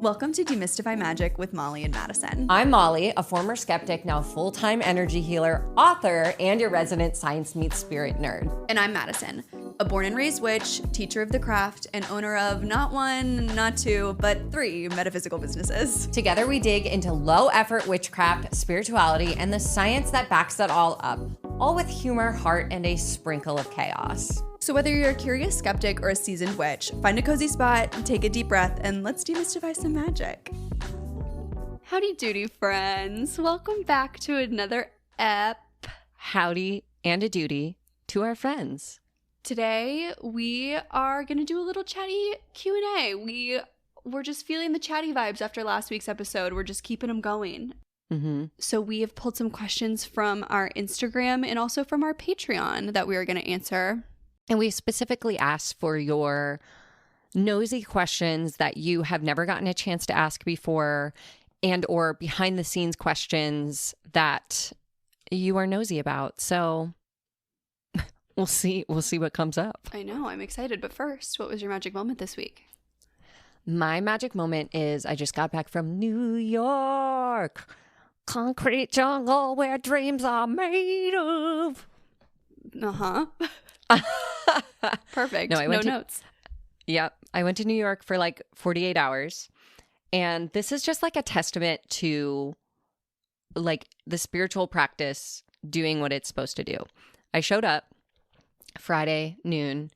Welcome to Demystify Magic with Molly and Madison. I'm Molly, a former skeptic, now full-time energy healer, author, and your resident science meets spirit nerd. And I'm Madison, a born and raised witch, teacher of the craft, and owner of not one, not two, but 3 metaphysical businesses. Together we dig into low-effort witchcraft, spirituality, and the science that backs it all up, all with humor, heart, and a sprinkle of chaos. So whether you're a curious skeptic or a seasoned witch, find a cozy spot, take a deep breath, and let's demystify some magic. Howdy doody, friends. Welcome back to another Howdy and a duty to our friends. Today, we are going to do a little chatty Q&A. We're just feeling the chatty vibes after last week's episode. We're just keeping them going. So we have pulled some questions from our Instagram and also from our Patreon that we are going to answer. And we specifically asked for your nosy questions that you have never gotten a chance to ask before, and or behind the scenes questions that you are nosy about. So we'll see what comes up. I know, I'm excited. But first, what was your magic moment this week? My magic moment is I just got back from New York. Concrete jungle where dreams are made of. Perfect. No, notes. Yep. I went to New York for like 48 hours. And this is just like a testament to like the spiritual practice doing what it's supposed to do. I showed up Friday noon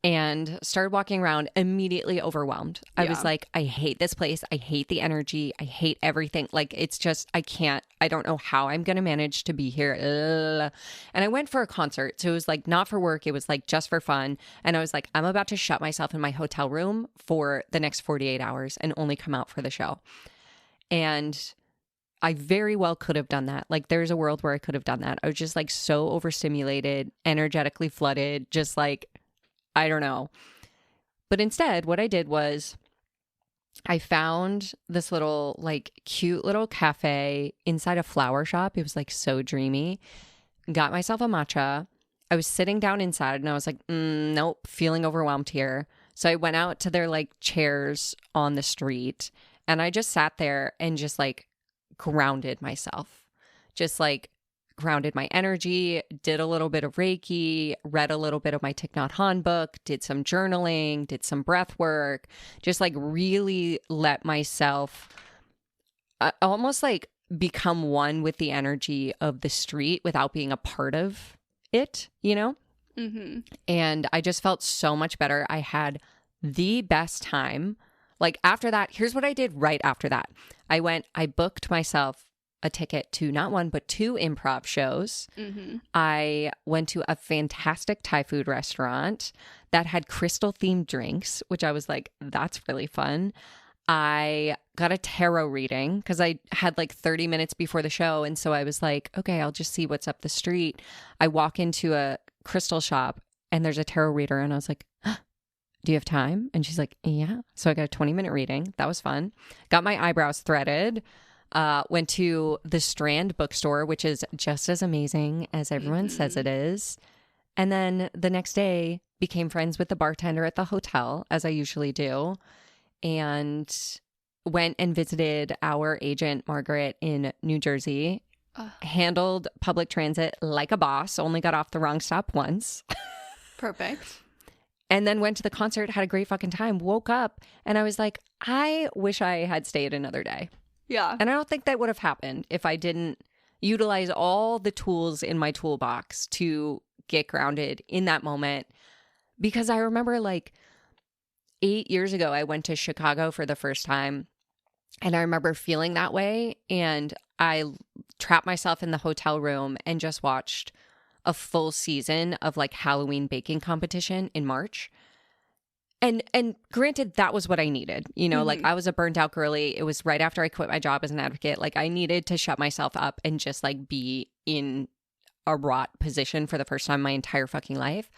and started walking around, immediately overwhelmed. I was like, I hate this place. I hate the energy. I hate everything. Like, it's just, I don't know how I'm going to manage to be here. Ugh. And I went for a concert. So it was like not for work. It was like just for fun. And I was like, I'm about to shut myself in my hotel room for the next 48 hours and only come out for the show. And I very well could have done that. Like, there's a world where I could have done that. I was just like so overstimulated, energetically flooded, just like, I don't know. But instead, what I did was I found this little like cute little cafe inside a flower shop. It was like so dreamy. Got myself a matcha. I was sitting down inside and I was like, nope, feeling overwhelmed here. So I went out to their like chairs on the street and I just sat there and just like grounded myself. Just like grounded my energy, did a little bit of Reiki, read a little bit of my Thich Nhat Hanh book, did some journaling, did some breath work, just like really let myself almost like become one with the energy of the street without being a part of it, you know? And I just felt so much better. I had the best time. Like after that, here's what I did right after that. I booked myself a ticket to not one, but 2 improv shows. I went to a fantastic Thai food restaurant that had crystal themed drinks, which I was like, that's really fun. I got a tarot reading because I had like 30 minutes before the show. And so I was like, okay, I'll just see what's up the street. I walk into a crystal shop and there's a tarot reader. And I was like, do you have time? And she's like, yeah. So I got a 20-minute reading. That was fun. Got my eyebrows threaded. Went to the Strand bookstore, which is just as amazing as everyone says it is. And then the next day became friends with the bartender at the hotel, as I usually do, and went and visited our agent, Margaret, in New Jersey. Handled public transit like a boss, only got off the wrong stop once. Perfect. And then went to the concert, had a great fucking time, woke up, and I was like, I wish I had stayed another day. Yeah. And I don't think that would have happened if I didn't utilize all the tools in my toolbox to get grounded in that moment. Because I remember like 8 years ago, I went to Chicago for the first time. And I remember feeling that way. And I trapped myself in the hotel room and just watched a full season of like Halloween baking competition in March. And granted, that was what I needed. You know, like I was a burnt out girly. It was right after I quit my job as an advocate. Like I needed to shut myself up and just like be in a rot position for the first time in my entire fucking life.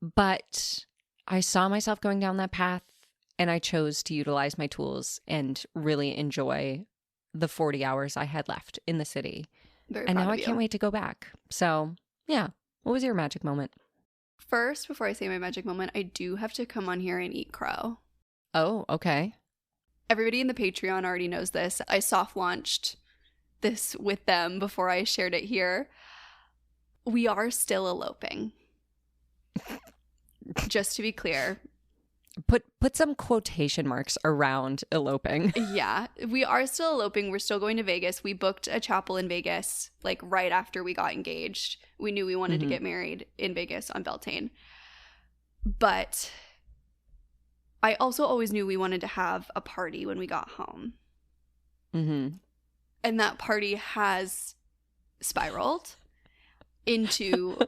But I saw myself going down that path and I chose to utilize my tools and really enjoy the 40 hours I had left in the city. And now I can't wait to go back. So yeah. What was your magic moment? First, before I say my magic moment, I do have to come on here and eat crow. Oh, okay. everybody in the Patreon already knows this. I soft launched this with them before I shared it here. We are still eloping. Just to be clear. Put some quotation marks around eloping. Yeah, we are still eloping. We're still going to Vegas. We booked a chapel in Vegas like right after we got engaged. We knew we wanted to get married in Vegas on Beltane. But I also always knew we wanted to have a party when we got home. Mm-hmm. And that party has spiraled into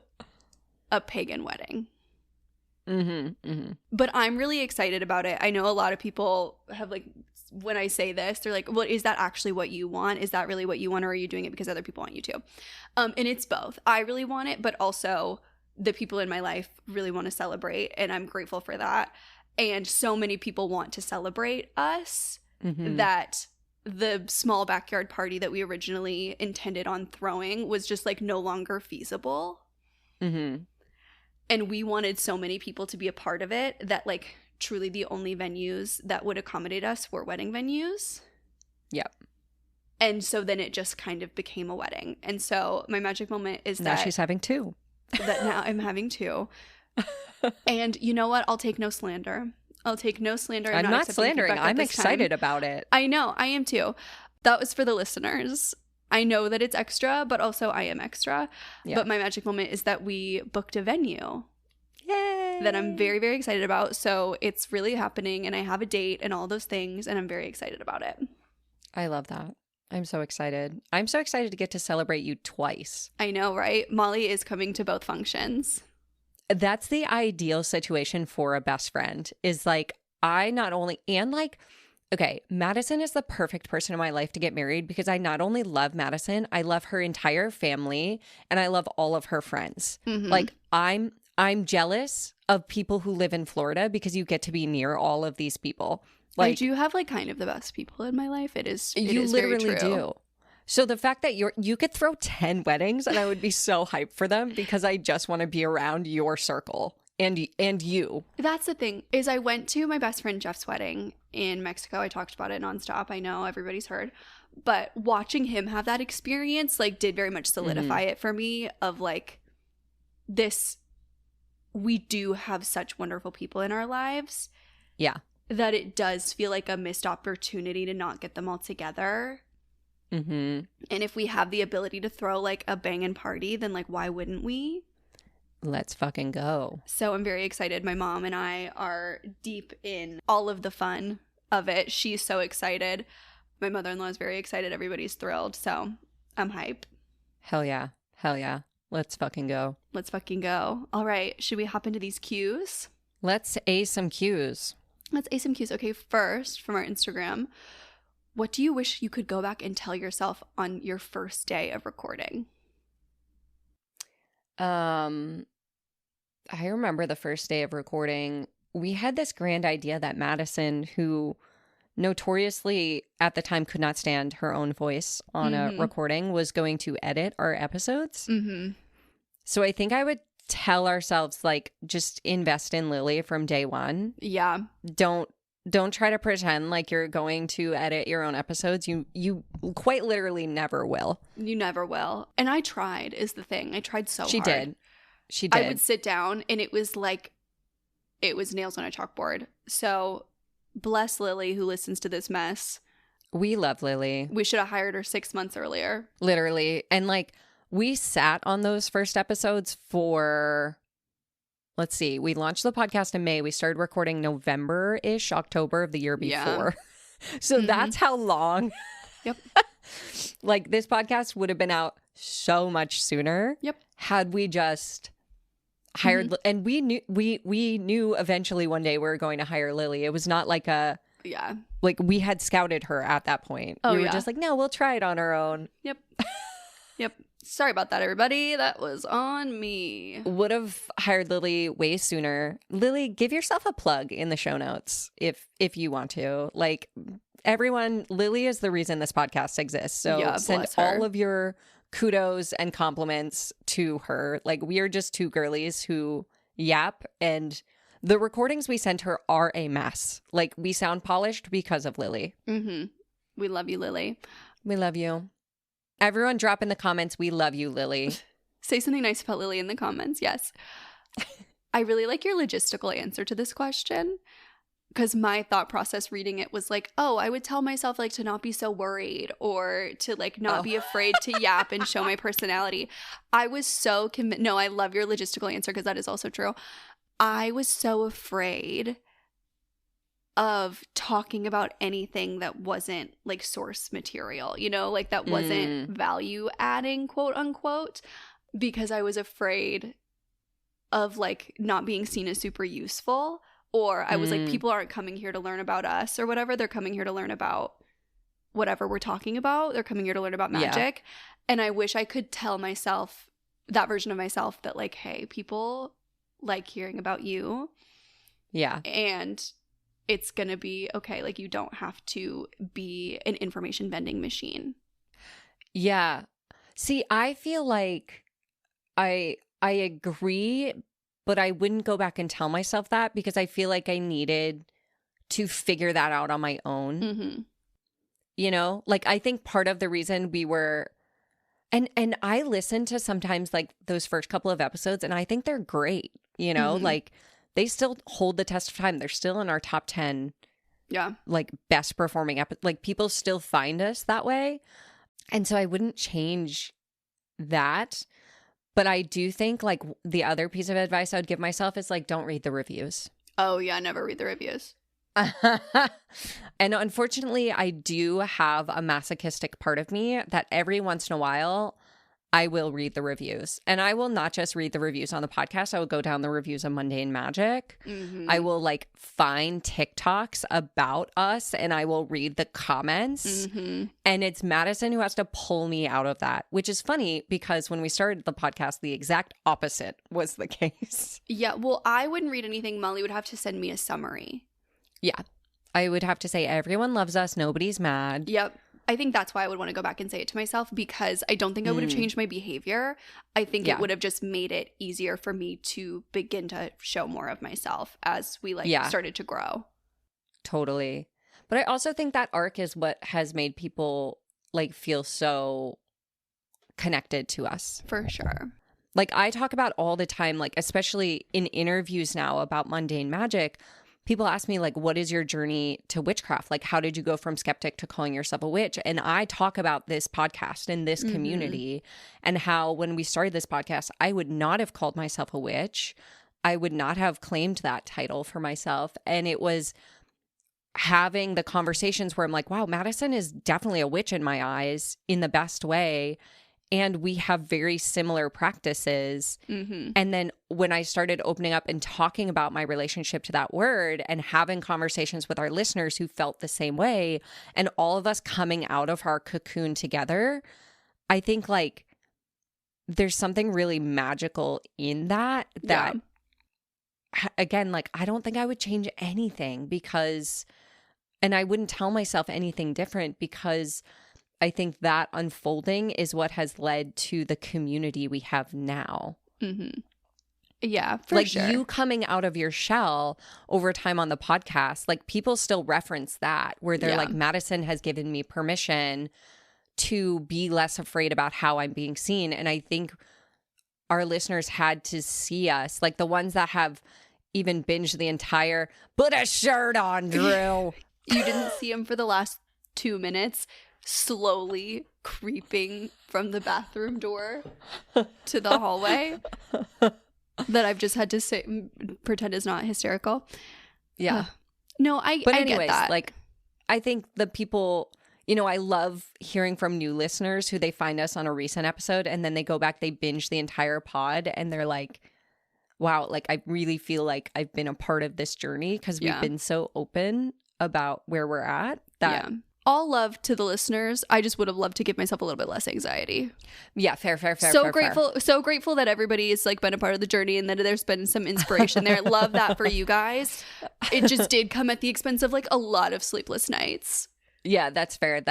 a pagan wedding. Mm-hmm, mm-hmm. But I'm really excited about it. I know a lot of people have like, when I say this, they're like, well, is that actually what you want? Is that really what you want? Or are you doing it because other people want you to? And it's both. I really want it, but also the people in my life really want to celebrate. And I'm grateful for that. And so many people want to celebrate us that the small backyard party that we originally intended on throwing was just like no longer feasible. Mm-hmm. And we wanted so many people to be a part of it that like truly the only venues that would accommodate us were wedding venues. Yep. And so then it just kind of became a wedding. And so my magic moment is now that she's having two. That now I'm having two. And you know what? I'll take no slander. I'll take no slander. I'm not slandering. I'm excited about it. I know. I am too. That was for the listeners. I know that it's extra, but also I am extra. Yeah. But my magic moment is that we booked a venue. Yay! That I'm very, very excited about. So it's really happening and I have a date and all those things and I'm very excited about it. I love that. I'm so excited. I'm so excited to get to celebrate you twice. I know, right? Molly is coming to both functions. That's the ideal situation for a best friend is like I not only and like okay, Madison is the perfect person in my life to get married because I not only love Madison, I love her entire family and I love all of her friends. Mm-hmm. Like I'm jealous of people who live in Florida because you get to be near all of these people. Like I do have like kind of the best people in my life. It is you literally very true. Do. So the fact that you could throw 10 weddings and I would be so hyped for them because I just want to be around your circle and you. That's the thing is I went to my best friend Jeff's wedding in Mexico. I talked about it nonstop. I know everybody's heard. But watching him have that experience like did very much solidify it for me of like this. We do have such wonderful people in our lives. Yeah. That it does feel like a missed opportunity to not get them all together. Mm-hmm. And if we have the ability to throw like a bangin' party, then like why wouldn't we? Let's fucking go. So I'm very excited. My mom and I are deep in all of the fun of it. She's so excited. My mother-in-law is very excited. Everybody's thrilled. So I'm hyped. Hell yeah. Hell yeah. Let's fucking go. Let's fucking go. All right. Should we hop into these cues? Let's A some cues. Let's A some cues. Okay, first from our Instagram. What do you wish you could go back and tell yourself on your first day of recording? I remember the first day of recording. We had this grand idea that Madison, who notoriously at the time could not stand her own voice on a recording, was going to edit our episodes. Mm-hmm. So I think I would tell ourselves, like, just invest in Lily from day one. Yeah. Don't try to pretend like you're going to edit your own episodes. You quite literally never will. You never will. And I tried is the thing. I tried so hard. She did. I would sit down and it was like, it was nails on a chalkboard. So bless Lily who listens to this mess. We love Lily. We should have hired her 6 months earlier. Literally. And like we sat on those first episodes for... Let's see. We launched the podcast in May. We started recording November-ish, October of the year before. Yeah. So that's how long. Yep. Like this podcast would have been out so much sooner. Yep. Had we just hired and we knew eventually one day we were going to hire Lily. It was not like like we had scouted her at that point. We were just like, no, we'll try it on our own. Yep. Yep. Sorry about that, everybody. That was on me. Would have hired Lily way sooner. Lily, give yourself a plug in the show notes if you want to. Like everyone, Lily is the reason this podcast exists. So send all of your kudos and compliments to her. Like we are just two girlies who yap and The recordings we sent her are a mess. Like, we sound polished because of Lily. Mm-hmm. We love you, Lily. We love you. Everyone drop in the comments, we love you, Lily. Say something nice about Lily in the comments. Yes. I really like your logistical answer to this question, because my thought process reading it was like, oh, I would tell myself like to not be so worried or to like not be afraid to yap and show my personality. I was so no, I love your logistical answer because that is also true. I was so afraid of talking about anything that wasn't like source material, you know, like that wasn't value adding, quote unquote, because I was afraid of like not being seen as super useful. Or I was like, people aren't coming here to learn about us or whatever. They're coming here to learn about whatever we're talking about. They're coming here to learn about magic. Yeah. And I wish I could tell myself, that version of myself, that like, hey, people like hearing about you. Yeah. And it's going to be okay. Like, you don't have to be an information vending machine. Yeah. See, I feel like I agree, but I wouldn't go back and tell myself that because I feel like I needed to figure that out on my own. Mm-hmm. You know, like I think part of the reason we were, and I listen to sometimes like those first couple of episodes and I think they're great, you know, like they still hold the test of time. They're still in our top 10. Yeah. Like best performing like people still find us that way. And so I wouldn't change that. But I do think like the other piece of advice I would give myself is like, don't read the reviews. Oh yeah, never read the reviews. And unfortunately, I do have a masochistic part of me that every once in a while I will read the reviews. And I will not just read the reviews on the podcast. I will go down the reviews of Mundane Magic. Mm-hmm. I will like find TikToks about us and I will read the comments. Mm-hmm. And it's Madison who has to pull me out of that, which is funny because when we started the podcast, the exact opposite was the case. Yeah, well, I wouldn't read anything. Molly would have to send me a summary. Yeah. I would have to say everyone loves us. Nobody's mad. Yep. I think that's why I would want to go back and say it to myself, because I don't think I would have changed my behavior. I think it would have just made it easier for me to begin to show more of myself as we started to grow. Totally. But I also think that arc is what has made people like feel so connected to us. For sure. Like I talk about all the time, like especially in interviews now about Mundane Magic, people ask me, like, what is your journey to witchcraft? Like, how did you go from skeptic to calling yourself a witch? And I talk about this podcast and this community and how when we started this podcast, I would not have called myself a witch. I would not have claimed that title for myself. And it was having the conversations where I'm like, wow, Madison is definitely a witch in my eyes in the best way. And we have very similar practices. Mm-hmm. And then when I started opening up and talking about my relationship to that word and having conversations with our listeners who felt the same way, and all of us coming out of our cocoon together, I think like there's something really magical in that again, like I don't think I would change anything because, and I wouldn't tell myself anything different because I think that unfolding is what has led to the community we have now. Mm-hmm. Yeah, for sure. Like you coming out of your shell over time on the podcast, like people still reference that where they're like, Madison has given me permission to be less afraid about how I'm being seen. And I think our listeners had to see us, like the ones that have even binged the entire, put a shirt on, Drew. You didn't see him for the last 2 minutes. Slowly creeping from the bathroom door to the hallway that I've just had to say, pretend is not hysterical. Yeah. No, but I anyways, get that. Like, I think the people, you know, I love hearing from new listeners who they find us on a recent episode and then they go back, they binge the entire pod and they're like, wow, like I really feel like I've been a part of this journey because we've been so open about where we're at that all love to the listeners. I just would have loved to give myself a little bit less anxiety. Yeah, fair. So grateful that everybody has like been a part of the journey and that there's been some inspiration there. Love that for you guys. It just did come at the expense of like a lot of sleepless nights. Yeah, that's fair.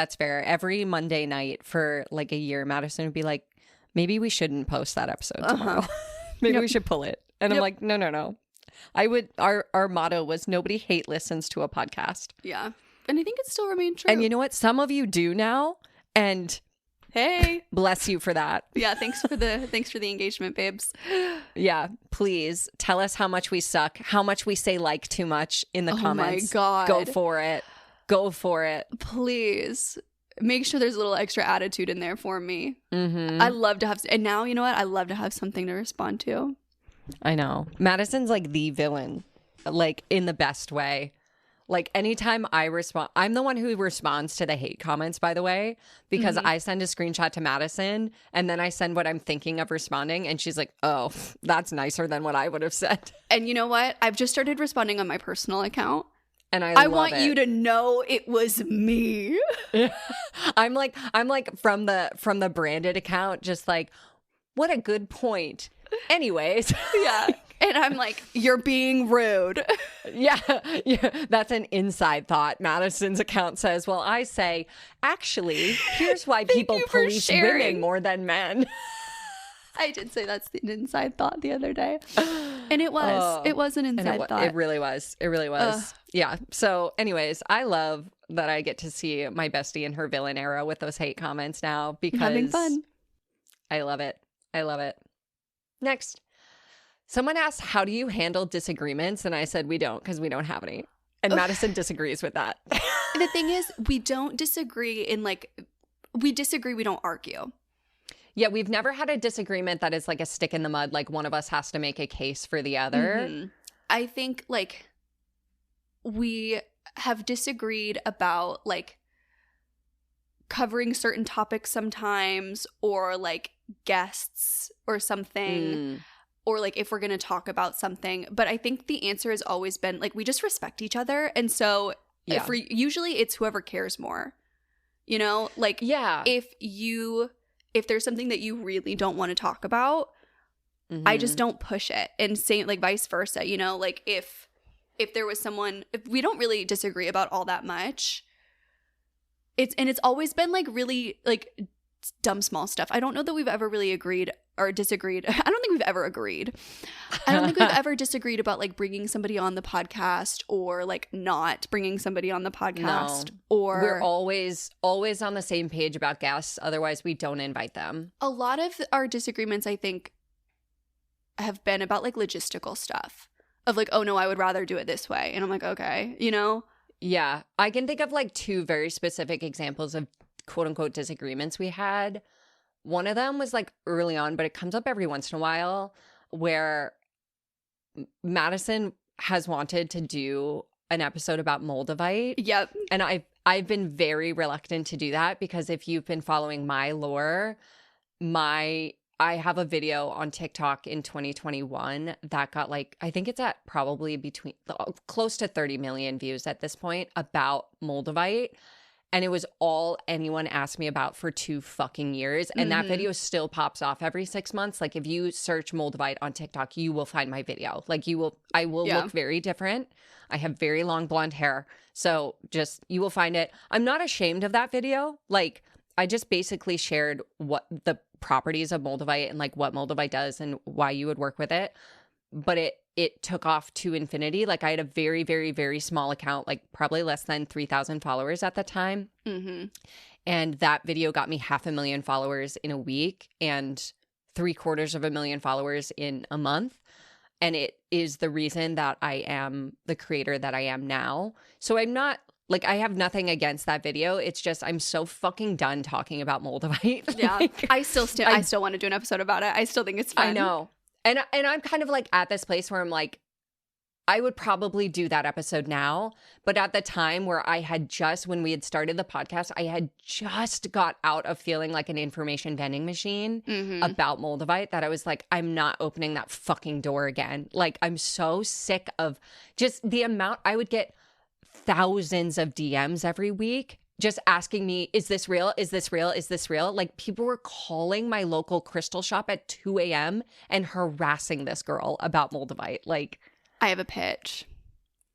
Every Monday night for like a year, Madison would be like, maybe we shouldn't post that episode tomorrow. Maybe we should pull it. And I'm like, no. Our motto was nobody hate listens to a podcast. Yeah. And I think it still remains true. And you know what? Some of you do now. And hey, bless you for that. Yeah. Thanks for the engagement, babes. Yeah. Please tell us how much we suck, how much we say like too much in the comments. Oh my God. Go for it. Go for it. Please. Make sure there's a little extra attitude in there for me. Mm-hmm. I love to have, and now, you know what? I love to have something to respond to. I know. Madison's like the villain, like in the best way. Like anytime I respond, I'm the one who responds to the hate comments, by the way, because I send a screenshot to Madison and then I send what I'm thinking of responding. And she's like, oh, that's nicer than what I would have said. And you know what? I've just started responding on my personal account. And I want you to know it was me. I'm like from the branded account, just like, what a good point. Anyways. Yeah. And I'm like, you're being rude. Yeah. That's an inside thought. Madison's account says, well, I say, actually, here's why people police women more than men. I did say that's an inside thought the other day. And it was. It was an inside thought. It really was. It really was. Yeah. So anyways, I love that I get to see my bestie in her villain era with those hate comments now because having fun. I love it. I love it. Next. Someone asked, how do you handle disagreements? And I said, we don't, because we don't have any. And Madison disagrees with that. The thing is, we don't disagree in we disagree, we don't argue. Yeah, we've never had a disagreement that is like a stick in the mud, like one of us has to make a case for the other. Mm-hmm. I think we have disagreed about covering certain topics sometimes, or guests or something. Or if we're going to talk about something. But I think the answer has always been we just respect each other. And so usually it's whoever cares more, you know, yeah. If there's something that you really don't want to talk about, I just don't push it. And same, vice versa, you know, if there was someone, if we don't really disagree about all that much, it's always been really dumb small stuff. I don't know that we've ever really agreed or disagreed. I don't think we've ever agreed. I don't think we've ever disagreed about bringing somebody on the podcast or not bringing somebody on the podcast. No. Or we're always on the same page about guests. Otherwise, we don't invite them. A lot of our disagreements, I think, have been about logistical stuff of oh no, I would rather do it this way. And I'm like, okay, you know? Yeah. I can think of two very specific examples of quote unquote disagreements we had. One of them was early on, but it comes up every once in a while, where Madison has wanted to do an episode about Moldavite. Yep. And I've been very reluctant to do that because if you've been following my lore, I have a video on TikTok in 2021 that got I think it's at probably between close to 30 million views at this point about Moldavite. And it was all anyone asked me about for 2 fucking years. And that video still pops off every 6 months. If you search Moldavite on TikTok, you will find my video. I will look very different. I have very long blonde hair. So you will find it. I'm not ashamed of that video. I just basically shared what the properties of Moldavite and what Moldavite does and why you would work with it. But it took off to infinity. I had a very, very, very small account, probably less than 3,000 followers at the time. Mm-hmm. And that video got me 500,000 followers in a week and 750,000 followers in a month. And it is the reason that I am the creator that I am now. So I'm not I have nothing against that video. It's just I'm so fucking done talking about Moldavite. Yeah. I still want to do an episode about it. I still think it's fun. I know. And I'm kind of at this place where I'm I would probably do that episode now. But at the time where when we had started the podcast, I had just got out of feeling like an information vending machine about Moldavite that I was I'm not opening that fucking door again. I'm so sick of just the amount I would get thousands of DMs every week. Just asking me, is this real? Is this real? Is this real? People were calling my local crystal shop at 2 a.m. and harassing this girl about Moldavite. I have a pitch.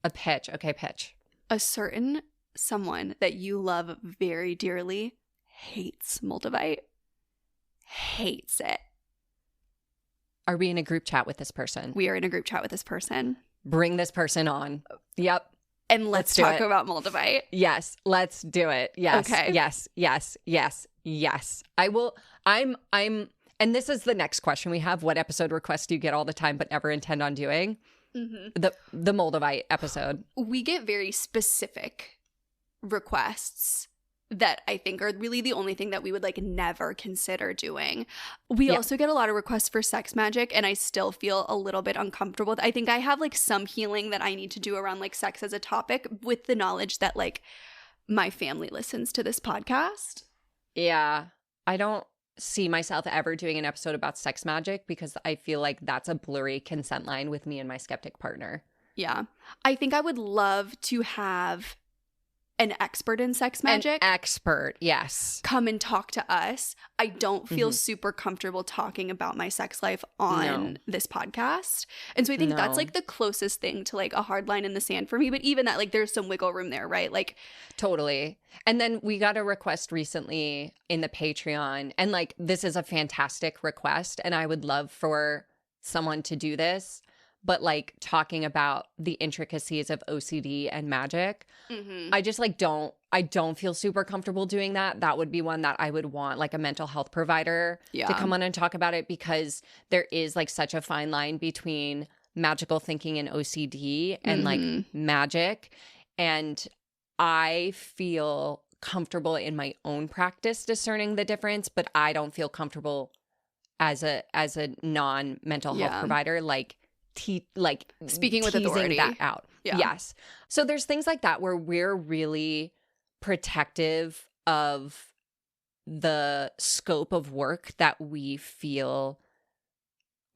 A pitch. Okay, pitch. A certain someone that you love very dearly hates Moldavite. Hates it. Are we in a group chat with this person? We are in a group chat with this person. Bring this person on. Yep. And let's talk about Moldavite. Yes, let's do it. Yes. Okay. Yes. I will. I'm and this is the next question we have. What episode requests do you get all the time but never intend on doing? The Moldavite episode. We get very specific requests that I think are really the only thing that we would like never consider doing. We also get a lot of requests for sex magic, and I still feel a little bit uncomfortable. I think I have like some healing that I need to do around like sex as a topic, with the knowledge that like my family listens to this podcast. Yeah. I don't see myself ever doing an episode about sex magic because I feel like that's a blurry consent line with me and my skeptic partner. Yeah. I think I would love to have an expert in sex magic. An expert, yes. Come and talk to us. I don't feel super comfortable talking about my sex life on this podcast. And so I think that's like the closest thing to like a hard line in the sand for me. But even that, like there's some wiggle room there, right? Like totally. And then we got a request recently in the Patreon. And like this is a fantastic request. And I would love for someone to do this. But like talking about the intricacies of OCD and magic, I just like I don't feel super comfortable doing that. That would be one that I would want like a mental health provider to come on and talk about it, because there is like such a fine line between magical thinking and OCD and like magic. And I feel comfortable in my own practice discerning the difference, but I don't feel comfortable as a non-mental health provider speaking with authority that out. Yes. So there's things like that where we're really protective of the scope of work that we feel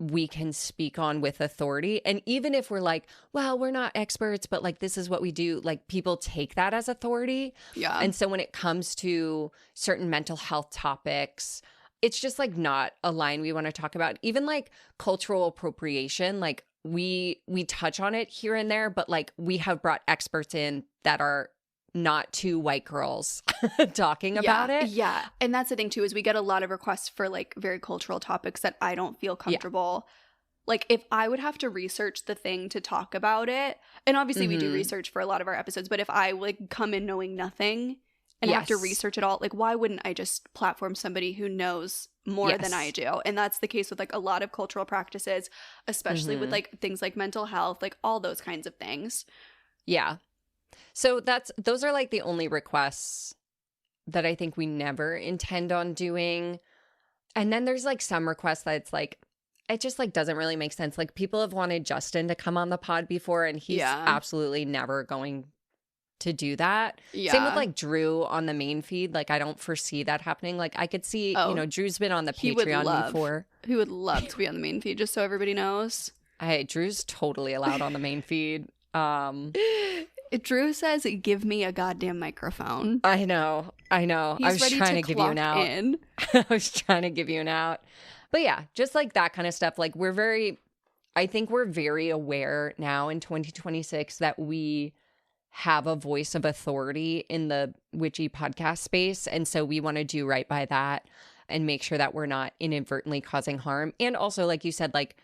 we can speak on with authority. And even if we're like, well, we're not experts, but like this is what we do, like people take that as authority. Yeah. And so when it comes to certain mental health topics, it's just like not a line we want to talk about. Even like cultural appropriation, like we touch on it here and there, but like we have brought experts in that are not two white girls talking about it. Yeah. And that's the thing too, is we get a lot of requests for like very cultural topics that I don't feel comfortable. Like if I would have to research the thing to talk about it, and obviously we do research for a lot of our episodes, but if I would come in knowing nothing and have to research it all, like why wouldn't I just platform somebody who knows more than I do? And that's the case with like a lot of cultural practices, especially with like things like mental health, like all those kinds of things. Yeah. So those are like the only requests that I think we never intend on doing. And then there's like some requests that it's like, it just like doesn't really make sense. Like people have wanted Justin to come on the pod before, and he's absolutely never going to do that. Same with like Drew on the main feed. Like I don't foresee that happening. Like I could see, Drew's been on the Patreon before. He would love to be on the main feed, just so everybody knows. Hey, Drew's totally allowed on the main feed. Drew says, give me a goddamn microphone. I know. He's I was trying to give you an out. I was trying to give you an out. But yeah, just like that kind of stuff. Like I think we're very aware now in 2026 that we have a voice of authority in the witchy podcast space. And so we want to do right by that and make sure that we're not inadvertently causing harm. And also, like you said, like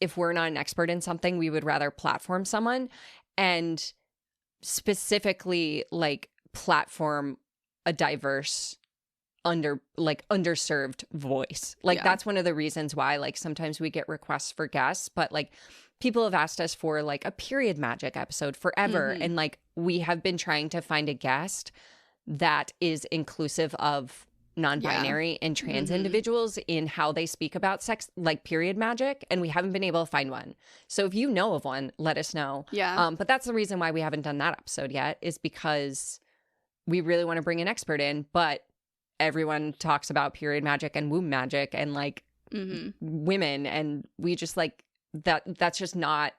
if we're not an expert in something, we would rather platform someone, and specifically like platform a diverse underserved voice. Like that's one of the reasons why like sometimes we get requests for guests, but like people have asked us for like a period magic episode forever. And like we have been trying to find a guest that is inclusive of non-binary and trans individuals in how they speak about sex, like period magic. And we haven't been able to find one. So if you know of one, let us know. Yeah. But that's the reason why we haven't done that episode yet, is because we really want to bring an expert in, but everyone talks about period magic and womb magic and like women. And we just like, that's just not,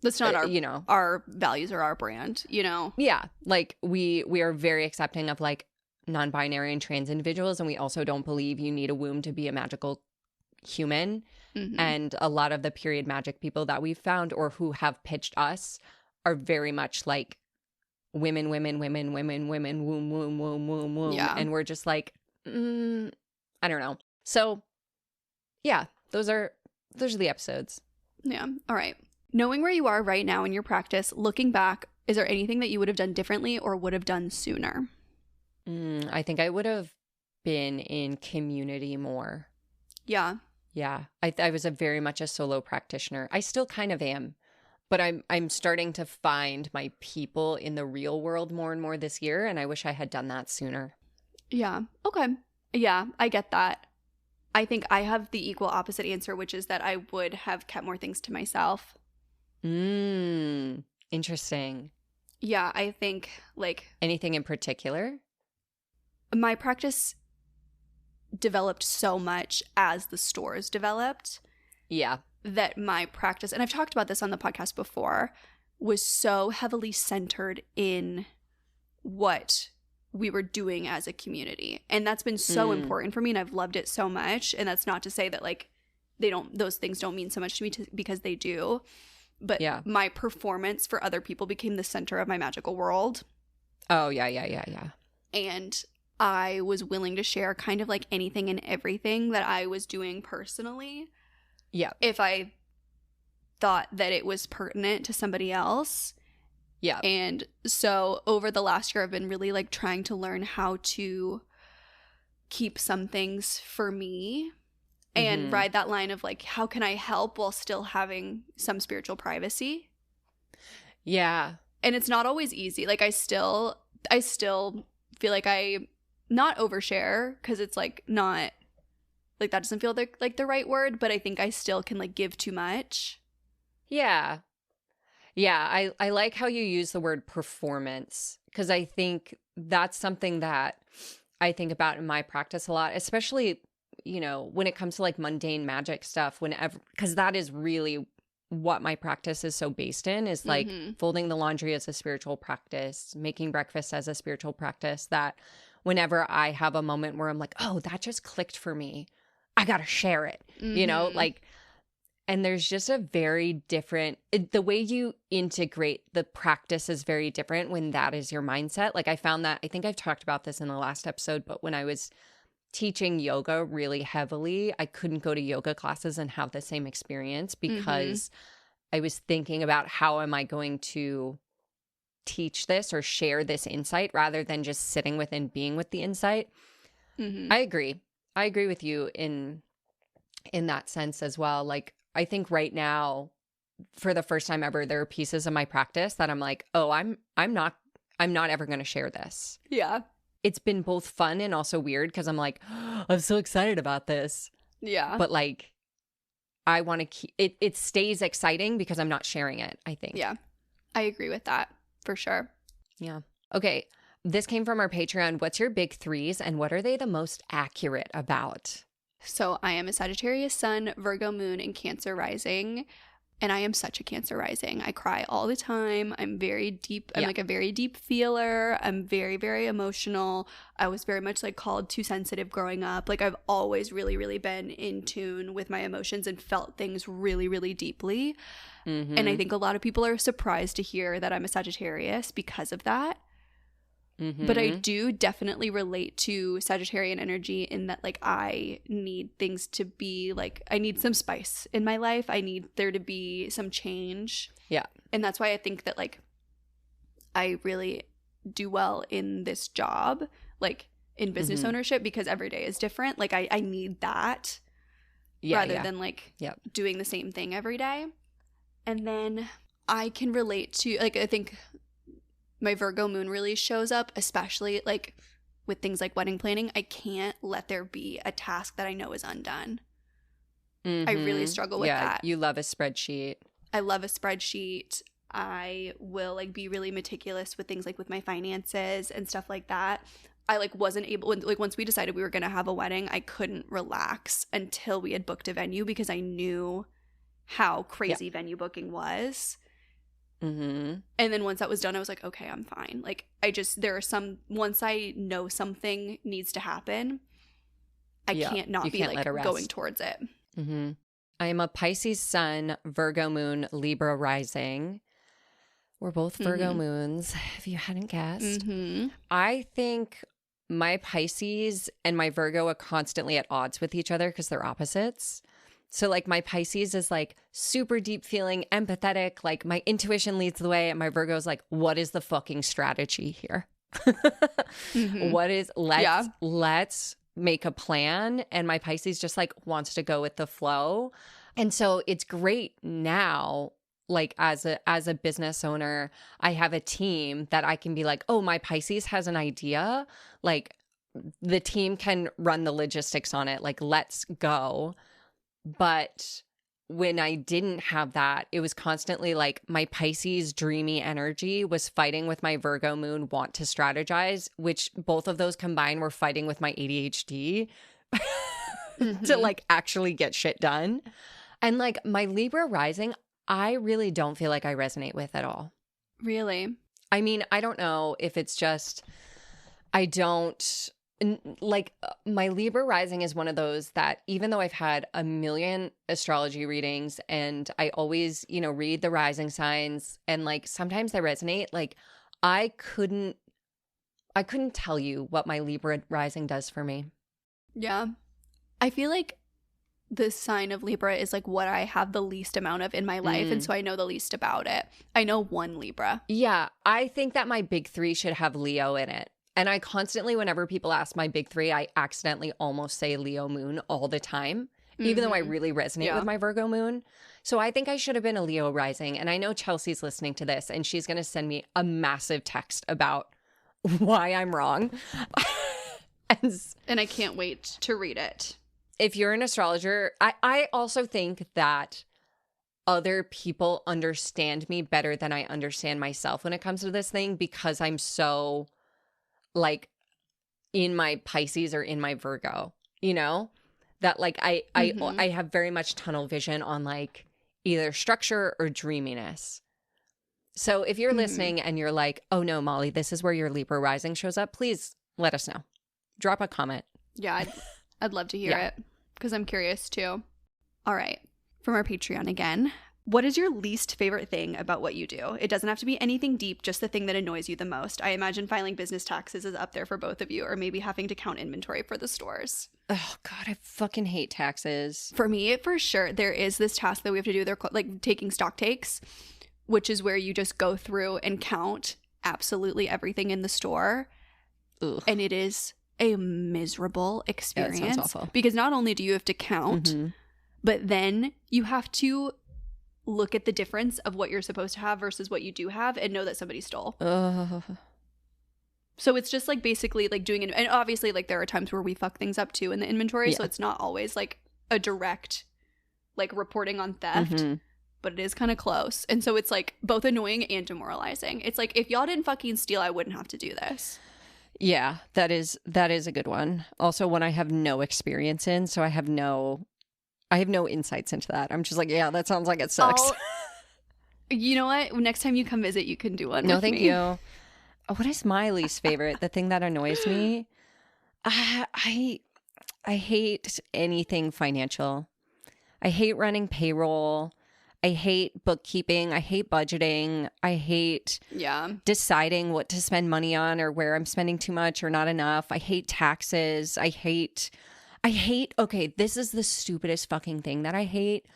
that's not our, our values or our brand, Yeah. Like we are very accepting of like non-binary and trans individuals. And we also don't believe you need a womb to be a magical human. And a lot of the period magic people that we've found or who have pitched us are very much like women, womb. Yeah. And we're just like, I don't know. So yeah, those are the episodes. Yeah. All right. Knowing where you are right now in your practice, looking back, is there anything that you would have done differently or would have done sooner? I think I would have been in community more. Yeah. Yeah. I was very much a solo practitioner. I still kind of am, but I'm starting to find my people in the real world more and more this year, and I wish I had done that sooner. Yeah. Okay. Yeah, I get that. I think I have the equal opposite answer, which is that I would have kept more things to myself. Interesting. Yeah, I think like anything in particular? My practice developed so much as the stores developed. Yeah. That my practice, and I've talked about this on the podcast before, was so heavily centered in what we were doing as a community. And that's been so important for me, and I've loved it so much. And that's not to say that like those things don't mean so much to me because they do. But yeah, my performance for other people became the center of my magical world. Oh, yeah. And I was willing to share kind of like anything and everything that I was doing personally. Yeah. If I thought that it was pertinent to somebody else. Yeah. And so over the last year, I've been really like trying to learn how to keep some things for me and ride that line of like, how can I help while still having some spiritual privacy? Yeah. And it's not always easy. Like I still feel like I not overshare, because it's like not like that doesn't feel like the right word, but I think I still can like give too much. Yeah. Yeah, I like how you use the word performance, because I think that's something that I think about in my practice a lot, especially, you know, when it comes to like mundane magic stuff, because that is really what my practice is so based in, is like folding the laundry as a spiritual practice, making breakfast as a spiritual practice, that whenever I have a moment where I'm like, oh, that just clicked for me, I got to share it, you know, like. And there's just a very different, the way you integrate the practice is very different when that is your mindset. Like I found that, I think I've talked about this in the last episode, but when I was teaching yoga really heavily, I couldn't go to yoga classes and have the same experience, because I was thinking about how am I going to teach this or share this insight rather than just sitting with and being with the insight. I agree with you in that sense as well. Like, I think right now, for the first time ever, there are pieces of my practice that I'm like, oh, I'm not ever going to share this. Yeah. It's been both fun and also weird, because I'm like, oh, I'm so excited about this. Yeah. But like, I want to keep it stays exciting because I'm not sharing it, I think. Yeah. I agree with that for sure. Yeah. Okay. This came from our Patreon. What's your big threes and what are they the most accurate about? So I am a Sagittarius sun, Virgo moon, and Cancer rising. And I am such a Cancer rising. I cry all the time. I'm very deep. I'm like a very deep feeler. I'm very, very emotional. I was very much like called too sensitive growing up. Like I've always really, really been in tune with my emotions and felt things really, really deeply. And I think a lot of people are surprised to hear that I'm a Sagittarius because of that. But I do definitely relate to Sagittarian energy in that like I need things to be like, I need some spice in my life. I need there to be some change. Yeah. And that's why I think that like I really do well in this job, like in business ownership, because every day is different. Like I need that rather than like doing the same thing every day. And then I can relate to like, I think my Virgo moon really shows up, especially like with things like wedding planning. I can't let there be a task that I know is undone. I really struggle with that. You love a spreadsheet. I love a spreadsheet. I will like be really meticulous with things like with my finances and stuff like that. I like wasn't able, like once we decided we were going to have a wedding, I couldn't relax until we had booked a venue, because I knew how crazy venue booking was. And then once that was done, I was like, okay, I'm fine. Like there are some, once I know something needs to happen, I can't not be like going towards it. I am a Pisces sun, Virgo moon, Libra rising. We're both Virgo moons, if you hadn't guessed. I think my Pisces and my Virgo are constantly at odds with each other because they're opposites. So like my Pisces is like super deep feeling, empathetic, like my intuition leads the way, and my Virgo is like, what is the fucking strategy here? What is let's make a plan. And my Pisces just like wants to go with the flow. And so it's great now, like as a business owner, I have a team that I can be like, oh, my Pisces has an idea, like the team can run the logistics on it, like let's go. But when I didn't have that, it was constantly like my Pisces dreamy energy was fighting with my Virgo moon want to strategize, which both of those combined were fighting with my ADHD to like actually get shit done. And like my Libra rising, I really don't feel like I resonate with at all. Really? I mean, I don't know if it's just, I don't... like my Libra rising is one of those that even though I've had a million astrology readings and I always, you know, read the rising signs and like sometimes they resonate, like I couldn't tell you what my Libra rising does for me. Yeah. I feel like the sign of Libra is like what I have the least amount of in my life. And so I know the least about it. I know one Libra. Yeah. I think that my big three should have Leo in it. And I constantly, whenever people ask my big three, I accidentally almost say Leo moon all the time, even though I really resonate with my Virgo moon. So I think I should have been a Leo rising. And I know Chelsea's listening to this and she's going to send me a massive text about why I'm wrong. And I can't wait to read it. If you're an astrologer, I also think that other people understand me better than I understand myself when it comes to this thing because I'm so... like in my Pisces or in my Virgo, you know, that like I have very much tunnel vision on like either structure or dreaminess. So if you're listening and you're like, oh no, Molly, this is where your Libra rising shows up, please let us know. Drop a comment. Yeah, I'd love to hear it because I'm curious too. All right. From our Patreon again. What is your least favorite thing about what you do? It doesn't have to be anything deep, just the thing that annoys you the most. I imagine filing business taxes is up there for both of you, or maybe having to count inventory for the stores. Oh, God, I fucking hate taxes. For me, for sure, there is this task that we have to do. They're like taking stock takes, which is where you just go through and count absolutely everything in the store. Ugh. And it is a miserable experience. Yeah, it sounds awful. Because not only do you have to count, but then you have to look at the difference of what you're supposed to have versus what you do have and know that somebody stole. So it's just like basically like doing it. And obviously like there are times where we fuck things up too in the inventory. So it's not always like a direct like reporting on theft, but it is kind of close. And so it's like both annoying and demoralizing. It's like if y'all didn't fucking steal, I wouldn't have to do this. Yeah, that is a good one. Also one I have no experience in. So I have no insights into that. I'm just like, yeah, that sounds like it sucks. You know what? Next time you come visit, you can do one. No, thank you. Oh, what is my least favorite? The thing that annoys me? I hate anything financial. I hate running payroll. I hate bookkeeping. I hate budgeting. I hate deciding what to spend money on or where I'm spending too much or not enough. I hate taxes. I hate, okay, this is the stupidest fucking thing that I hate,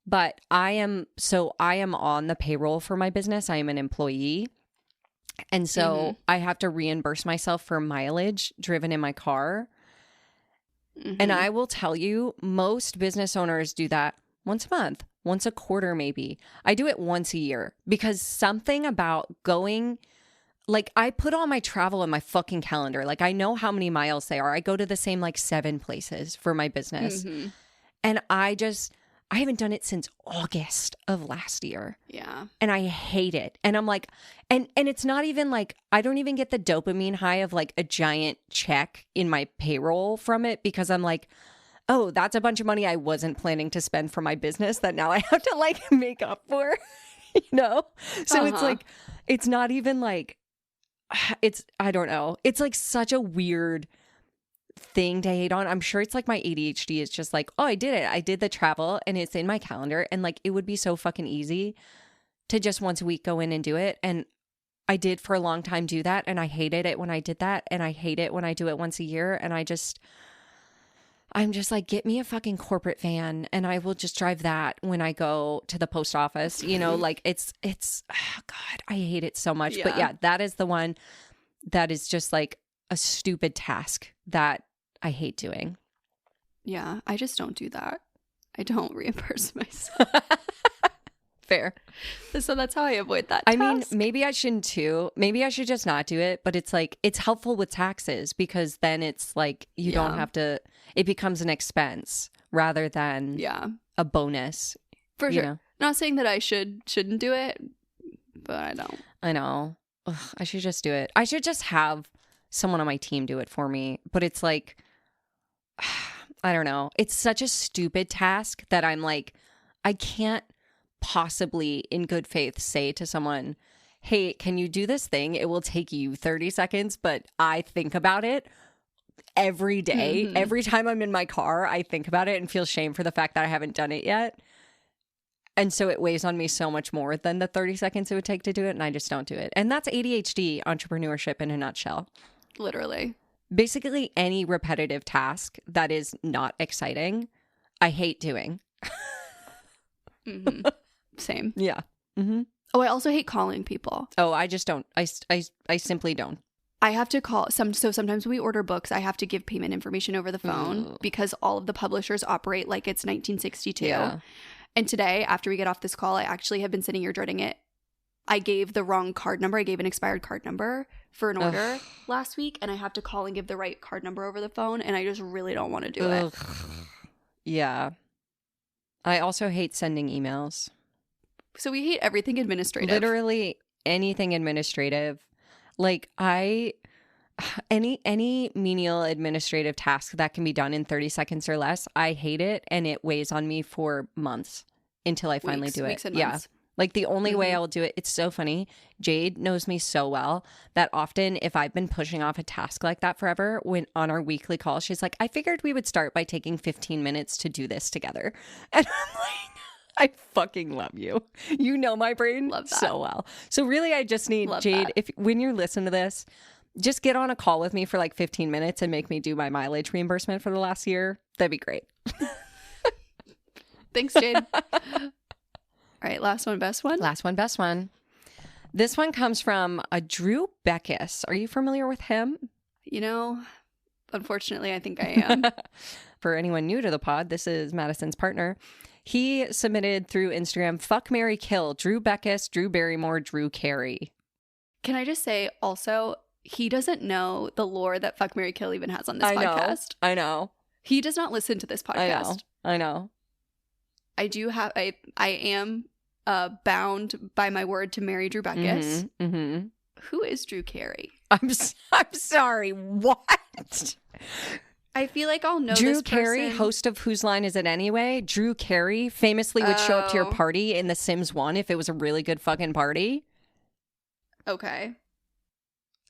but I am on the payroll for my business. I am an employee. And so I have to reimburse myself for mileage driven in my car. And I will tell you, most business owners do that once a month, once a quarter maybe. I do it once a year because something about going... like I put all my travel in my fucking calendar. Like I know how many miles they are. I go to the same like 7 places for my business. And I haven't done it since August of last year. Yeah. And I hate it. And I'm like, and it's not even like, I don't even get the dopamine high of like a giant check in my payroll from it because I'm like, oh, that's a bunch of money I wasn't planning to spend for my business that now I have to like make up for, you know? So it's like, it's not even like, I don't know. It's like such a weird thing to hate on. I'm sure it's like my ADHD is just like, oh, I did it. I did the travel and it's in my calendar. And like, it would be so fucking easy to just once a week go in and do it. And I did for a long time do that. And I hated it when I did that. And I hate it when I do it once a year. And I just, I'm just like, get me a fucking corporate van and I will just drive that when I go to the post office. You know, like it's oh God, I hate it so much. But yeah, that is the one that is just like a stupid task that I hate doing. Yeah, I just don't do that. I don't reimburse myself. Fair. So that's how I avoid that task. I mean, maybe I shouldn't too. Maybe I should just not do it. But it's like, it's helpful with taxes because then it's like you don't have to, it becomes an expense rather than a bonus. For sure. Know? Not saying that I shouldn't do it, but I don't. I know. Ugh, I should just do it. I should just have someone on my team do it for me. But it's like, I don't know. It's such a stupid task that I'm like, I can't possibly in good faith say to someone, hey, can you do this thing? It will take you 30 seconds, but I think about it every day. Mm-hmm. Every time I'm in my car, I think about it and feel shame for the fact that I haven't done it yet. And so it weighs on me so much more than the 30 seconds it would take to do it, and I just don't do it. And that's ADHD entrepreneurship in a nutshell. Literally. Basically, any repetitive task that is not exciting, I hate doing. Mm-hmm. Same. Yeah. Mm-hmm. Oh, I also hate calling people. Oh, I just don't. I simply don't. I have to call so sometimes we order books, I have to give payment information over the phone because all of the publishers operate like it's 1962. Yeah. And today, after we get off this call, I actually have been sitting here dreading it. I gave the wrong card number. I gave an expired card number for an order last week, and I have to call and give the right card number over the phone, and I just really don't want to do it. Yeah. I also hate sending emails. So we hate everything administrative. Literally anything administrative. Like any menial administrative task that can be done in 30 seconds or less, I hate it, and it weighs on me for months until I finally do it. Weeks and months. Yeah. Like the only way I will do it, it's so funny. Jade knows me so well that often if I've been pushing off a task like that forever, when on our weekly call, she's like, I figured we would start by taking 15 minutes to do this together. And I'm like, I fucking love you. You know my brain so well. So really, I just need Jade, if when you're listening to this, just get on a call with me for like 15 minutes and make me do my mileage reimbursement for the last year. That'd be great. Thanks, Jade. All right, last one, best one? Last one, best one. This one comes from a Drew Beckus. Are you familiar with him? You know, unfortunately, I think I am. For anyone new to the pod, this is Madison's partner. He submitted through Instagram, fuck, marry, kill, Drew Beckus, Drew Barrymore, Drew Carey. Can I just say also, he doesn't know the lore that fuck, marry, kill even has on this podcast. I know. He does not listen to this podcast. I know. I am bound by my word to marry Drew Beckus. Mm-hmm, mm-hmm. Who is Drew Carey? I'm sorry. What? I feel like I'll know Drew this Carey, person. host of Whose Line Is It Anyway? Drew Carey famously would show up to your party in The Sims 1 if it was a really good fucking party. Okay.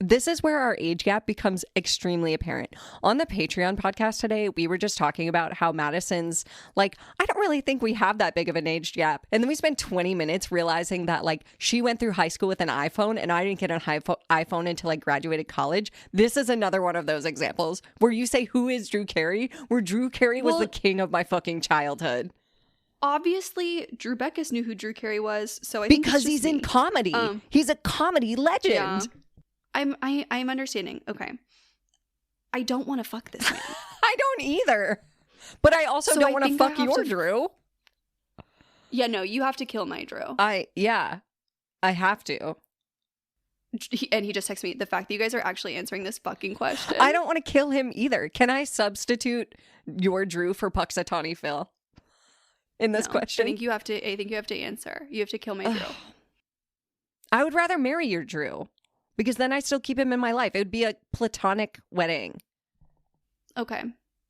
This is where our age gap becomes extremely apparent. On the Patreon podcast today, we were just talking about how Madison's like, I don't really think we have that big of an age gap. And then we spent 20 minutes realizing that like she went through high school with an iPhone and I didn't get an iPhone until I graduated college. This is another one of those examples where you say, who is Drew Carey? Where Drew Carey was the king of my fucking childhood. Obviously, Drew Beckus knew who Drew Carey was. So I think because he's in comedy. He's a comedy legend. Yeah. I'm understanding. Okay. I don't want to fuck this man. I don't either. But I also don't want to fuck your Drew. Yeah, no, you have to kill my Drew. I have to. And he just texted me the fact that you guys are actually answering this fucking question. I don't want to kill him either. Can I substitute your Drew for Puxatawny Phil in this question? I think you have to answer. You have to kill my Drew. I would rather marry your Drew. Because then I still keep him in my life. It would be a platonic wedding. Okay.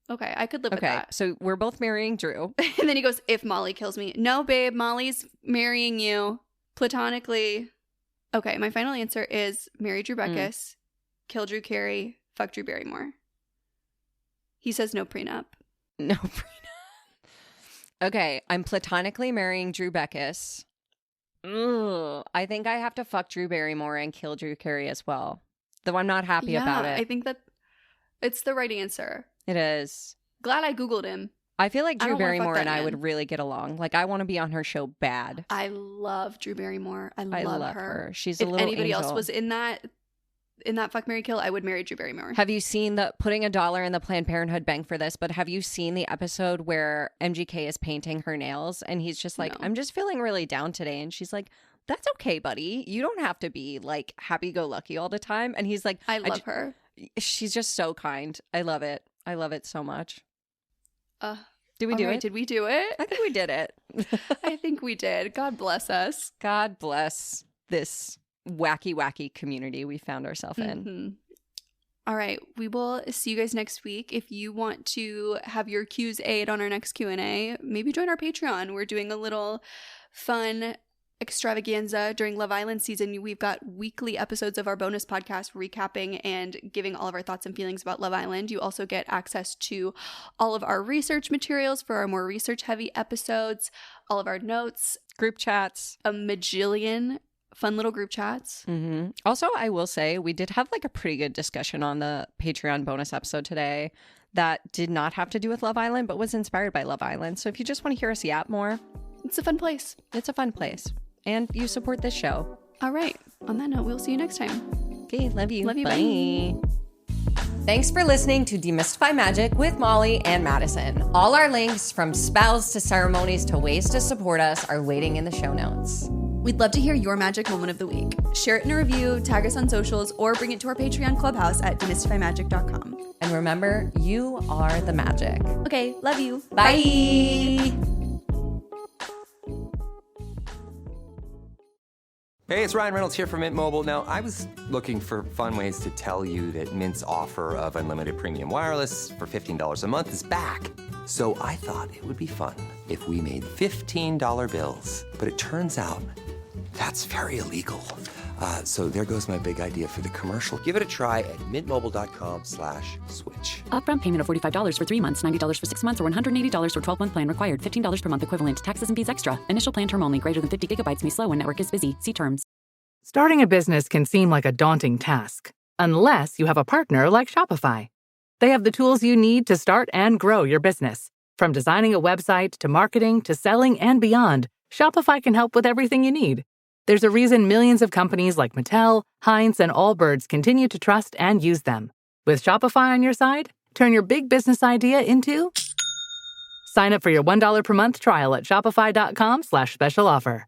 I could live with that. Okay, so we're both marrying Drew. And then he goes, if Molly kills me. No, babe, Molly's marrying you platonically. Okay, my final answer is marry Drew Beckus, kill Drew Carey, fuck Drew Barrymore. He says no prenup. No prenup. Okay, I'm platonically marrying Drew Beckus. Ugh, I think I have to fuck Drew Barrymore and kill Drew Carey as well. Though I'm not happy about it. I think that it's the right answer. It is. Glad I Googled him. I feel like I Drew don't wanna fuck Barrymore that and I man. would really get along. Like, I want to be on her show bad. I love Drew Barrymore. I love her. She's a if little anybody angel. else was in that Fuck, Marry, Kill, I would marry Drew Barrymore. Have you seen putting $1 in the Planned Parenthood bank for this, but have you seen the episode where MGK is painting her nails and he's just like, No. I'm just feeling really down today. And she's like, that's okay, buddy. You don't have to be like happy-go-lucky all the time. And he's like, I love her. She's just so kind. I love it. I love it so much. Did we do it? Did we do it? I think we did it. I think we did. God bless us. God bless this wacky community we found ourselves in. Mm-hmm. All right. We will see you guys next week. If you want to have your Q's aid on our next Q&A, maybe join our Patreon. We're doing a little fun extravaganza during Love Island season. We've got weekly episodes of our bonus podcast recapping and giving all of our thoughts and feelings about Love Island. You also get access to all of our research materials for our more research heavy episodes, all of our notes, group chats, a majillion fun little group chats. Mm-hmm. Also, I will say we did have like a pretty good discussion on the Patreon bonus episode today that did not have to do with Love Island, but was inspired by Love Island. So if you just want to hear us yap more, it's a fun place. It's a fun place. And you support this show. All right. On that note, we'll see you next time. Okay. Love you. Love you. Bye. Bye. Thanks for listening to Demystify Magic with Molly and Madison. All our links, from spells to ceremonies to ways to support us, are waiting in the show notes. We'd love to hear your magic moment of the week. Share it in a review, tag us on socials, or bring it to our Patreon clubhouse at demystifymagic.com. And remember, you are the magic. Okay. Love you. Bye. Hey, it's Ryan Reynolds here from Mint Mobile. Now, I was looking for fun ways to tell you that Mint's offer of unlimited premium wireless for $15 a month is back. So I thought it would be fun if we made $15 bills. But it turns out that's very illegal. So there goes my big idea for the commercial. Give it a try at mintmobile.com/switch. Upfront payment of $45 for 3 months, $90 for 6 months, or $180 for 12-month plan required. $15 per month equivalent. Taxes and fees extra. Initial plan term only. Greater than 50 gigabytes may slow when network is busy. See terms. Starting a business can seem like a daunting task, unless you have a partner like Shopify. They have the tools you need to start and grow your business. From designing a website to marketing to selling and beyond, Shopify can help with everything you need. There's a reason millions of companies like Mattel, Heinz, and Allbirds continue to trust and use them. With Shopify on your side, turn your big business idea into... Sign up for your $1 per month trial at shopify.com/special offer.